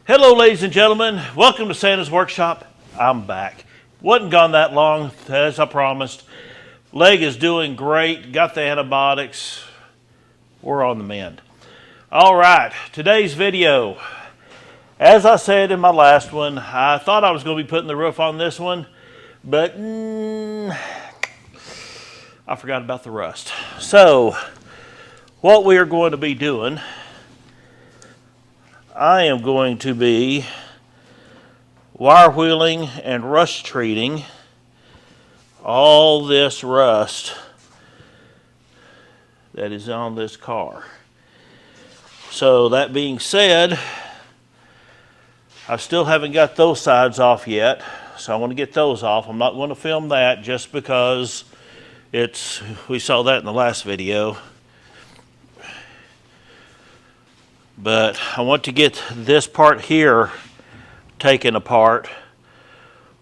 Hello, ladies and gentlemen. Welcome to Santa's Workshop. I'm back. Wasn't gone that long, as I promised. Leg is doing great. Got the antibiotics. We're on the mend. All right, today's video. As I said in my last one, I thought I was going to be putting the roof on this one, but I forgot about the rust. So, what we are going to be doing, I am going to be wire wheeling and rust treating all this rust that is on this car. So that being said, I still haven't got those sides off yet, so I want to get those off. I'm not going to film that just because we saw that in the last video. But I want to get this part here taken apart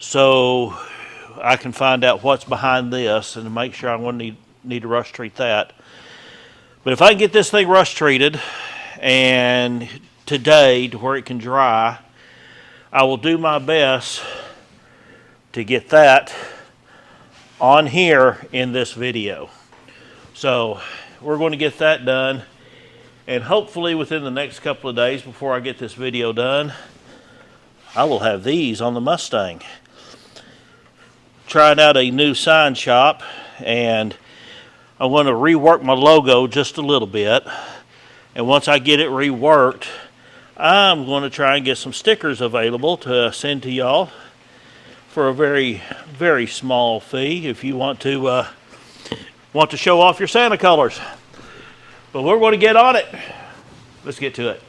so I can find out what's behind this and make sure I'm going to need to rust treat that. But if I can get this thing rust treated and today to where it can dry, I will do my best to get that on here in this video. So we're going to get that done, and hopefully within the next couple of days before I get this video done, I will have these on the Mustang. Trying out a new sign shop, and I want to rework my logo just a little bit, and once I get it reworked, I'm going to try and get some stickers available to send to y'all for a very, very small fee if you want to show off your Santa colors. But we're going to get on it. Let's get to it.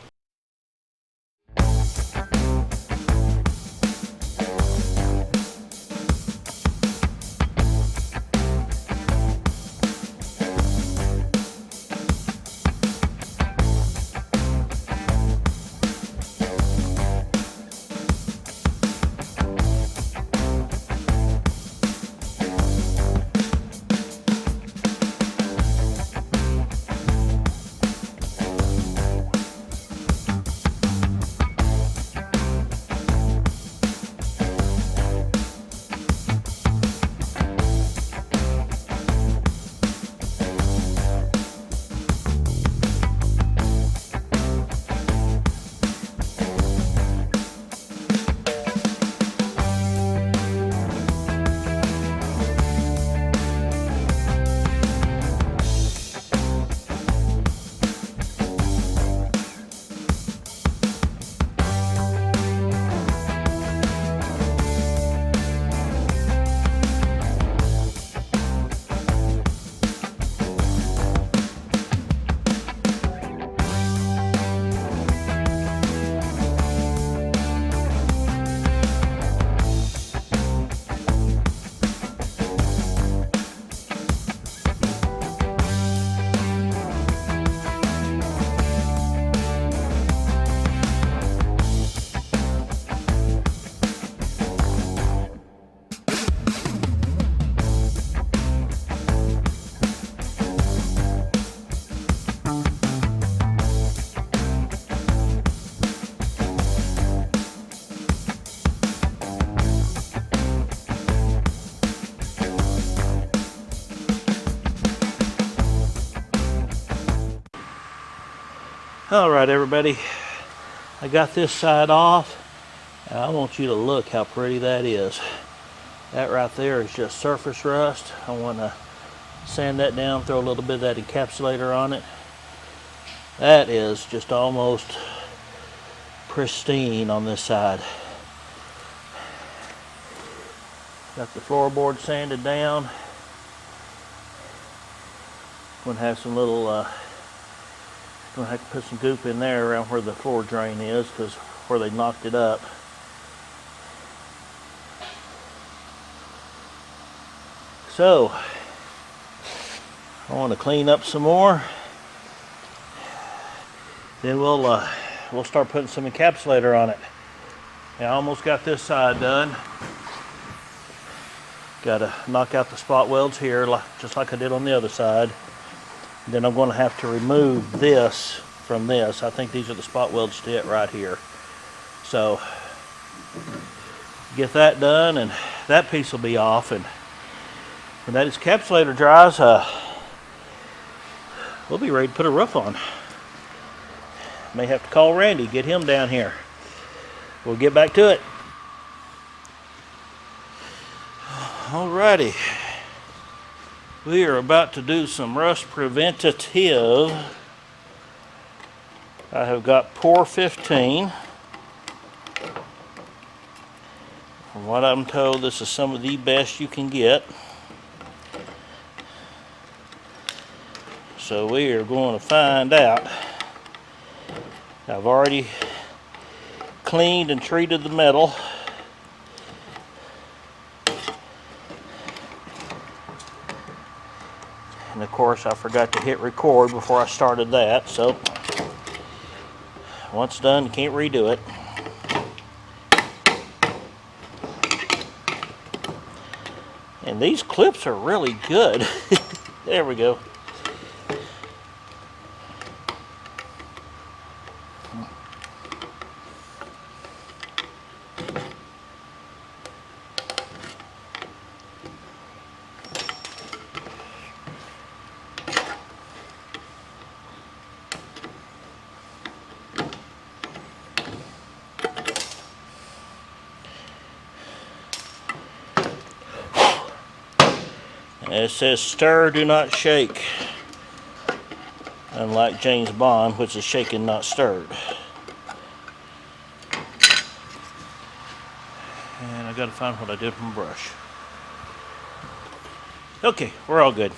All right, everybody, I got this side off, and I want you to look how pretty that is. That right there is just surface rust. I want to sand that down, throw a little bit of that encapsulator on it. That is just almost pristine on this side. Got the floorboard sanded down. Going to have some little gonna have to put some goop in there around where the floor drain is, because where they knocked it up. So I want to clean up some more. Then we'll start putting some encapsulator on it. I almost got this side done. Got to knock out the spot welds here, just like I did on the other side. Then I'm going to have to remove this from this. I think these are the spot welds to it right here. So get that done and that piece will be off, and when that encapsulator dries, we'll be ready to put a roof on. May have to call Randy, get him down here. We'll get back to it. Alrighty. We are about to do some rust preventative. I have got pour 15. From what I'm told, this is some of the best you can get. So we are going to find out. I've already cleaned and treated the metal. And of course I forgot to hit record before I started that, so once done, you can't redo it. And these clips are really good. There we go. It says stir, do not shake. Unlike James Bond, which is shaken, not stirred. And I gotta find what I did from the brush. Okay, we're all good.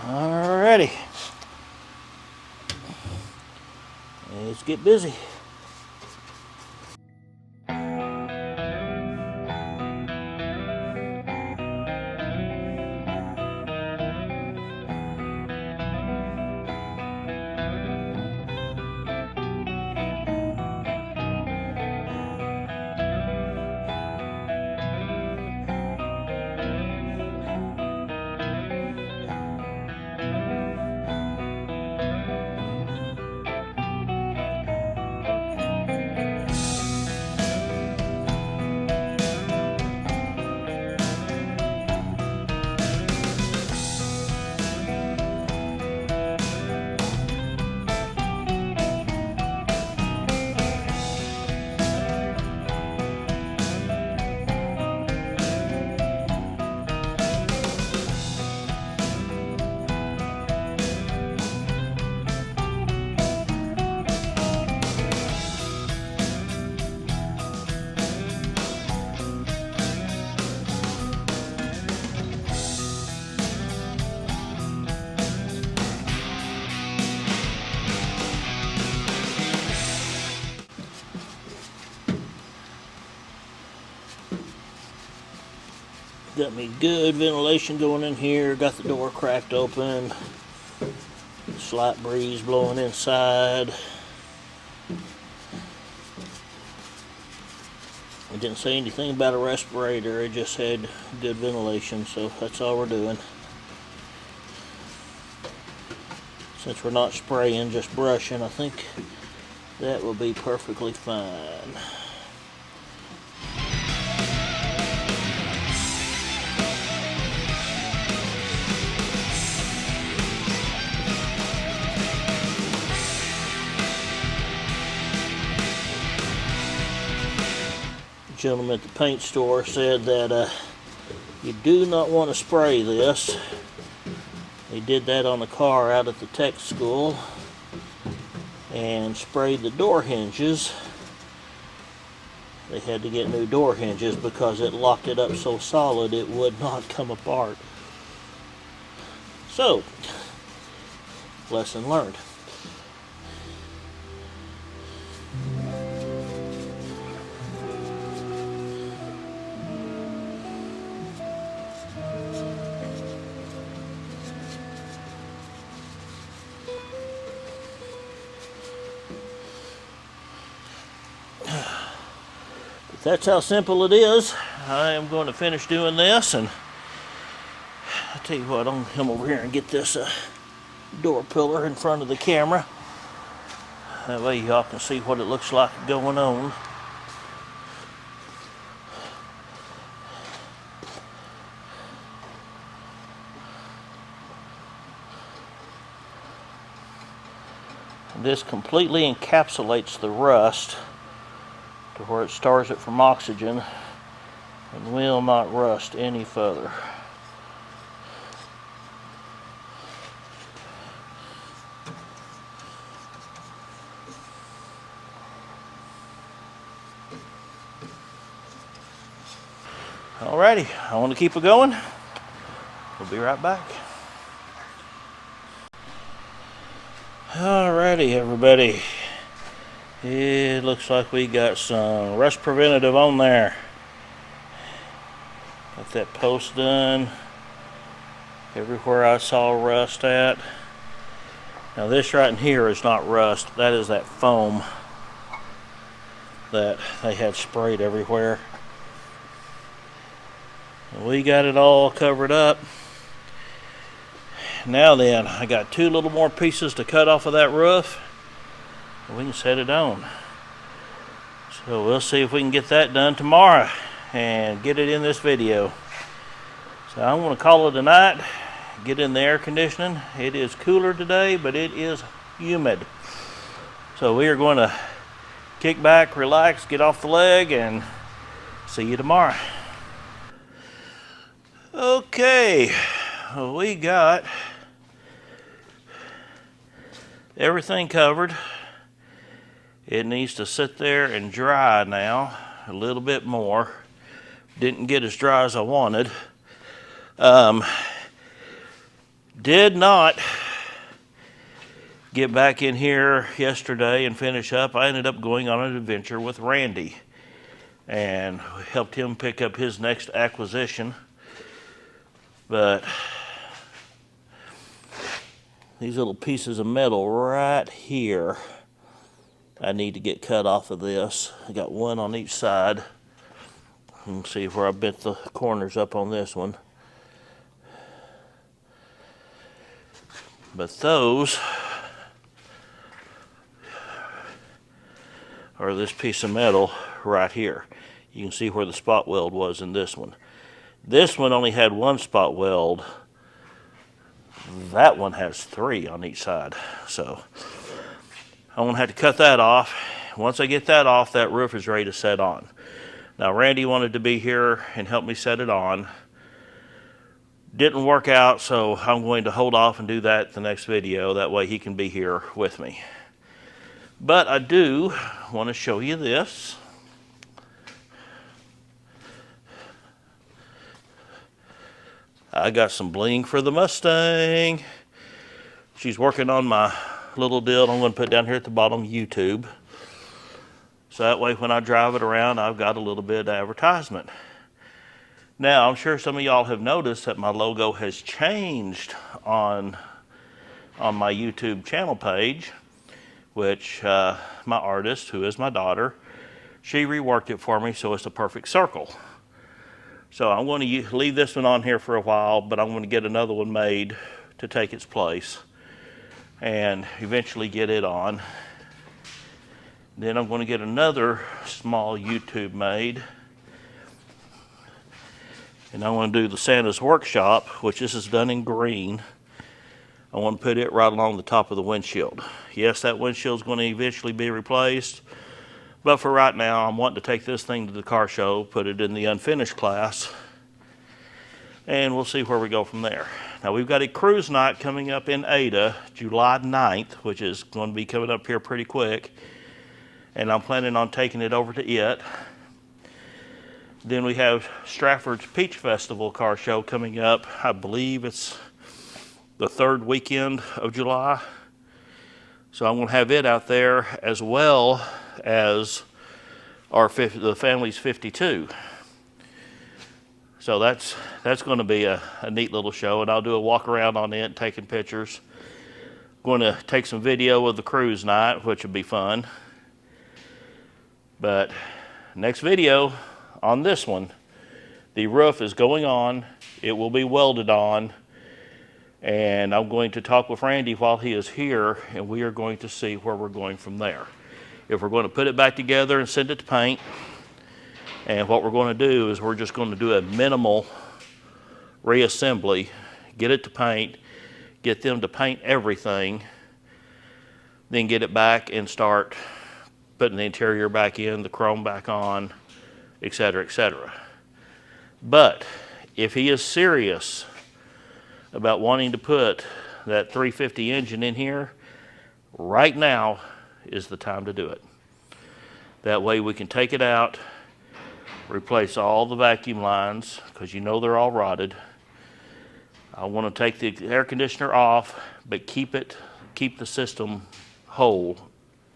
Alrighty. Let's get busy. Got me good ventilation going in here. Got the door cracked open. Slight breeze blowing inside. It didn't say anything about a respirator. It just had good ventilation, so that's all we're doing. Since we're not spraying, just brushing, I think that will be perfectly fine. gentleman at the paint store said that you do not want to spray this. He did that on a car out at the tech school and sprayed the door hinges. They had to get new door hinges because it locked it up so solid it would not come apart. So, lesson learned. That's how simple it is. I am going to finish doing this, and I'll tell you what, I'm going to come over here and get this door pillar in front of the camera. That way y'all can see what it looks like going on. This completely encapsulates the rust to where it stars it from oxygen and will not rust any further. Alrighty, I want to keep it going. We'll be right back. Alrighty, everybody. It looks like we got some rust preventative on there. Got that post done. Everywhere I saw rust at. Now this right in here is not rust. That is that foam that they had sprayed everywhere. We got it all covered up. Now then, I got 2 little more pieces to cut off of that roof. We can set it on. So we'll see if we can get that done tomorrow and get it in this video. So I'm going to call it a night. Get in the air conditioning. It is cooler today, but it is humid. So we are going to kick back, relax, get off the leg, and see you tomorrow. Okay, we got everything covered. It needs to sit there and dry now a little bit more. Didn't get as dry as I wanted. Did not get back in here yesterday and finish up. I ended up going on an adventure with Randy and helped him pick up his next acquisition. But these little pieces of metal right here, I need to get cut off of this. I got one on each side. You can see where I bent the corners up on this one. But those are this piece of metal right here. You can see where the spot weld was in this one. This one only had 1 spot weld. That one has 3 on each side. So I'm going to have to cut that off. Once I get that off, that roof is ready to set on. Now, Randy wanted to be here and help me set it on. Didn't work out, so I'm going to hold off and do that the next video. That way he can be here with me. But I do want to show you this. I got some bling for the Mustang. She's working on my little deal I'm going to put down here at the bottom, YouTube. So that way when I drive it around, I've got a little bit of advertisement. Now, I'm sure some of y'all have noticed that my logo has changed on my YouTube channel page, which my artist, who is my daughter, she reworked it for me so it's a perfect circle. So I'm going to leave this one on here for a while, but I'm going to get another one made to take its place and eventually get it on. Then I'm going to get another small YouTube made. And I want to do the Santa's Workshop, which this is done in green. I want to put it right along the top of the windshield. Yes, that windshield is going to eventually be replaced, But for right now, I'm wanting to take this thing to the car show, put it in the unfinished class, and we'll see where we go from there. Now, we've got a cruise night coming up in Ada, July 9th, which is going to be coming up here pretty quick. And I'm planning on taking it over to it. Then we have Stratford's Peach Festival car show coming up. I believe it's the third weekend of July. So I'm going to have it out there, as well as the family's 52. So that's going to be a neat little show, and I'll do a walk around on it, taking pictures. Going to take some video of the cruise night, which will be fun. But next video on this one, the roof is going on. It will be welded on. And I'm going to talk with Randy while he is here, and we are going to see where we're going from there. If we're going to put it back together and send it to paint, and what we're going to do is we're just going to do a minimal reassembly, get it to paint, get them to paint everything, then get it back and start putting the interior back in, the chrome back on, etc., etc. But if he is serious about wanting to put that 350 engine in here, right now is the time to do it. That way we can take it out, replace all the vacuum lines, because you know they're all rotted. I want to take the air conditioner off, but keep the system whole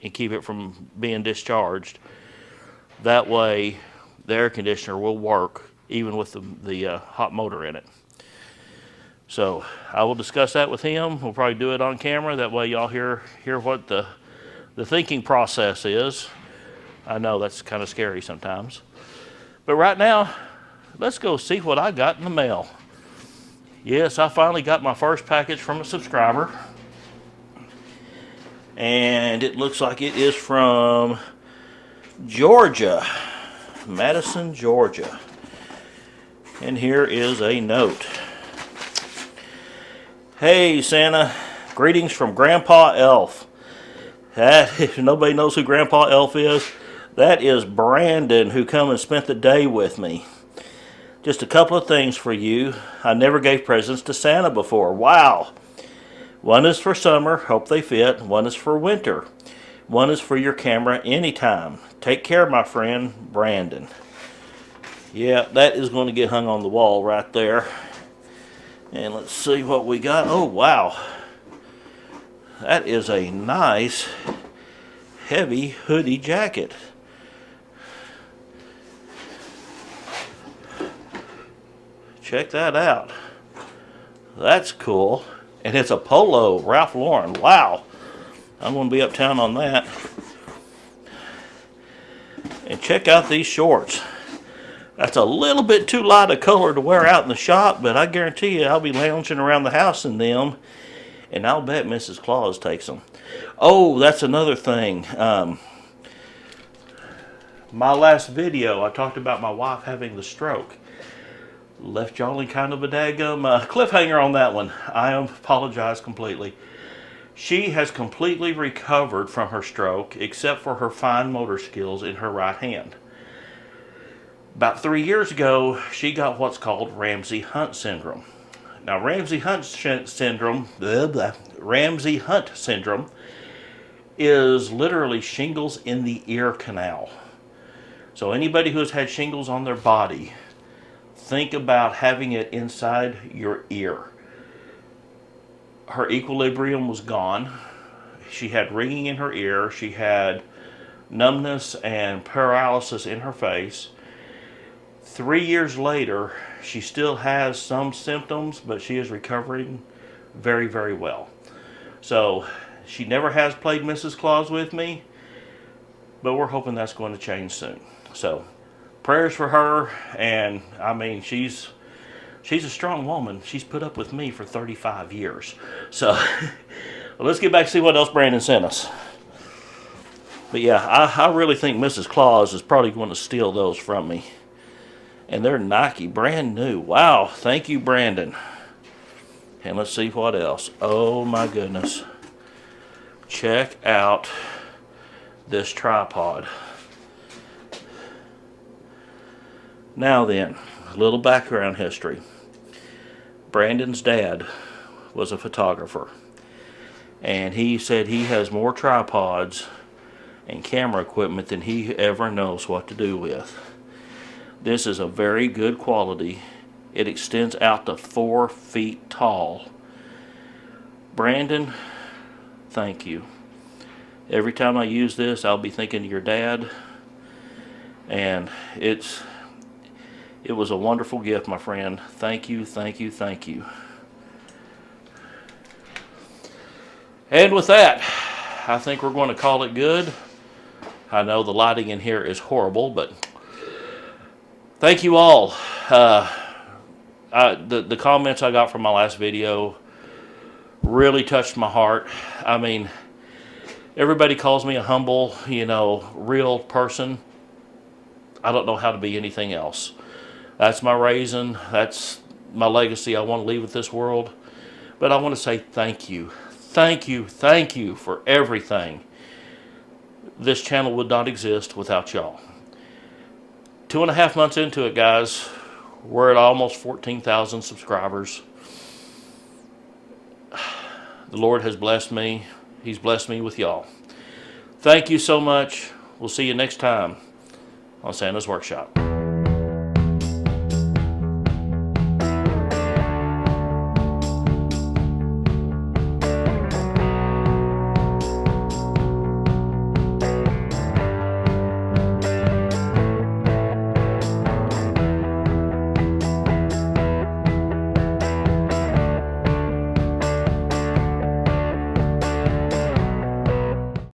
and keep it from being discharged. That way the air conditioner will work even with the hot motor in it. So I will discuss that with him. We'll probably do it on camera. That way y'all hear what the thinking process is. I know that's kind of scary sometimes. But right now, let's go see what I got in the mail. Yes, I finally got my first package from a subscriber. And it looks like it is from Georgia, Madison, Georgia. And here is a note. Hey Santa, greetings from Grandpa Elf. If nobody knows who Grandpa Elf is, that is Brandon, who come and spent the day with me. Just a couple of things for you. I never gave presents to Santa before. Wow. One is for summer, hope they fit. One is for winter. One is for your camera anytime. Take care, my friend, Brandon. Yeah, that is going to get hung on the wall right there. And let's see what we got. Oh, wow. That is a nice, heavy hoodie jacket. Check that out. That's cool. And it's a polo, Ralph Lauren. Wow. I'm going to be uptown on that. And check out these shorts. That's a little bit too light a color to wear out in the shop, but I guarantee you I'll be lounging around the house in them, and I'll bet Mrs. Claus takes them. Oh, that's another thing. My last video, I talked about my wife having the stroke. Left y'all in kind of a daggum cliffhanger on that one. I apologize completely. She has completely recovered from her stroke, except for her fine motor skills in her right hand. About 3 years ago, she got what's called Ramsay-Hunt syndrome. Now, Ramsay-Hunt syndrome is literally shingles in the ear canal. So anybody who has had shingles on their body, think about having it inside your ear. Her equilibrium was gone. She had ringing in her ear. She had numbness and paralysis in her face. 3 years later, she still has some symptoms, but she is recovering very, very well. So she never has played Mrs. Claus with me, but we're hoping that's going to change soon. So prayers for her, and I mean, she's a strong woman. She's put up with me for 35 years. So well, let's get back to see what else Brandon sent us. But yeah, I really think Mrs. Claus is probably going to steal those from me. And they're Nike, brand new. Wow, thank you, Brandon. And let's see what else. Oh my goodness. Check out this tripod. Now then, a little background history. Brandon's dad was a photographer, and he said he has more tripods and camera equipment than he ever knows what to do with. This is a very good quality. It extends out to 4 feet tall. Brandon, thank you. Every time I use this, I'll be thinking of your dad, and it was a wonderful gift, my friend. Thank you, thank you, thank you. And with that, I think we're going to call it good. I know the lighting in here is horrible, but thank you all. The comments I got from my last video really touched my heart. I mean, everybody calls me a humble, real person. I don't know how to be anything else. That's my raising. That's my legacy I want to leave with this world. But I want to say thank you. Thank you, thank you for everything. This channel would not exist without y'all. 2.5 months into it, guys. We're at almost 14,000 subscribers. The Lord has blessed me. He's blessed me with y'all. Thank you so much. We'll see you next time on Santa's Workshop.